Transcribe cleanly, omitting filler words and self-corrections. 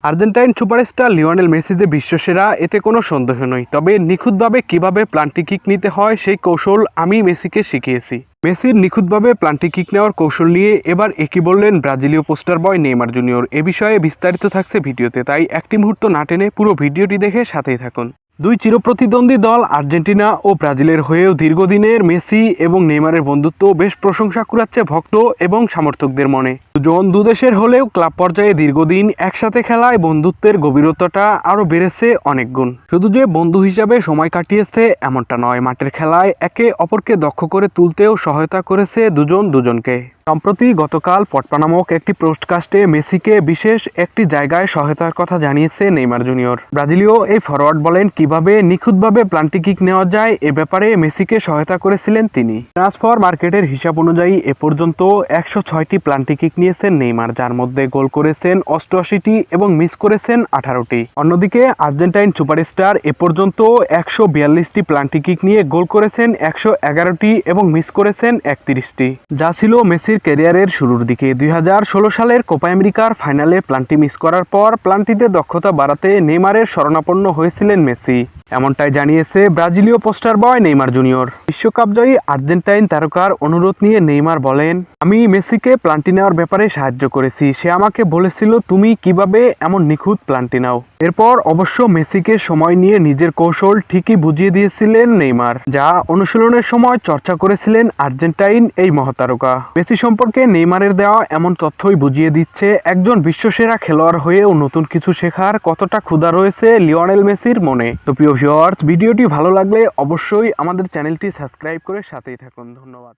Argentine superstar Lionel Messi যে বিশ্বসেরা এতে কোনো সন্দেহ নেই, তবে নিখুঁতভাবে কিভাবে প্লান্টি কিক নিতে হয় সেই কৌশল আমি মেসিকে শিখিয়েছি। মেসির নিখুঁতভাবে প্লান্টি কিক নেওয়ার কৌশল নিয়ে এবার একই বললেন ব্রাজিলীয় পোস্টার বয় নেইমার জুনিয়র। এ বিষয়ে বিস্তারিত থাকছে ভিডিওতে, তাই একটি মুহূর্ত না টেনে পুরো ভিডিওটি দেখে সাথেই থাকুন। দুই চিরপ্রতিদ্বন্দ্বী দল আর্জেন্টিনা ও ব্রাজিলের হয়েও দীর্ঘদিনের মেসি এবং নেইমারের বন্ধুত্ব বেশ প্রশংসা কুড়াচ্ছে ভক্ত এবং সমর্থকদের মনে। দুজন দুদেশের হলেও ক্লাব পর্যায়ে দীর্ঘদিন একসাথে খেলায় বন্ধুত্বের গভীরতাটা আরও বেড়েছে অনেক গুণ। শুধু যে বন্ধু হিসাবে সময় কাটিয়েছে এমনটা নয়, মাঠের খেলায় একে অপরকে দক্ষ করে তুলতেও সহায়তা করেছে দুজন দুজনকে। সম্প্রতি গতকাল পটপা নামক একটি পোস্টকাস্টে মেসিকে বিশেষ একটি জায়গায় সহায়তার কথা জানিয়েছে নেইমার জুনিয়র। ব্রাজিলীয় এই ফরওয়ার্ড বলেন কিভাবে নিখুঁতভাবে প্লান্টি কিক নেওয়া যায় এ ব্যাপারে মেসিকে সহায়তা করেছিলেন তিনি। ট্রান্সফার মার্কেটের হিসাব অনুযায়ী এ পর্যন্ত 106টি প্লান্টি কিক নিয়েছেন নেইমার, যার মধ্যে গোল করেছেন 88টি এবং মিস করেছেন 18টি। অন্যদিকে আর্জেন্টাইন সুপারস্টার এ পর্যন্ত 142টি প্লান্টি কিক নিয়ে গোল করেছেন 111টি এবং মিস করেছেন 31টি, যা ছিল মেসির ক্যারিয়ারের শুরুর দিকে। 2016 সালের কোপা আমেরিকার ফাইনালে প্লান্টি মিস করার পর প্লান্টিতে দক্ষতা বাড়াতে নেইমারের শরণাপন্ন হয়েছিলেন মেসি, এমনটাই জানিয়েছে ব্রাজিলীয় পোস্টার বয় নেইমার জুনিয়র। বিশ্বকাপ জয়ী আর্জেন্টাইন তারকার অনুরোধ নিয়ে নেইমার বলেন, আমি মেসিকে প্লান্টি নেওয়ার ব্যাপারে সাহায্য করেছি, সে আমাকে বলেছিল তুমি কিভাবে এমন নিখুঁত প্লান্টি নাও। এরপর অবশ্য মেসিকে সময় নিয়ে নিজের কৌশল ঠিকই বুঝিয়ে দিয়েছিলেন নেইমার, যা অনুশীলনের সময় চর্চা করেছিলেন আর্জেন্টাইন এই মহাতারকা। মেসি সম্পর্কে নেইমারের দেওয়া এমন তথ্যই বুঝিয়ে দিচ্ছে একজন বিশ্বসেরা খেলোয়াড় হয়েও নতুন কিছু শেখার কতটা ক্ষুধা রয়েছে লিওনেল মেসির মনে। তো প্রিয় ভিউয়ার্স, ভিডিওটি ভালো লাগলে অবশ্যই আমাদের চ্যানেলটি সাবস্ক্রাইব করে সাথেই থাকুন। ধন্যবাদ।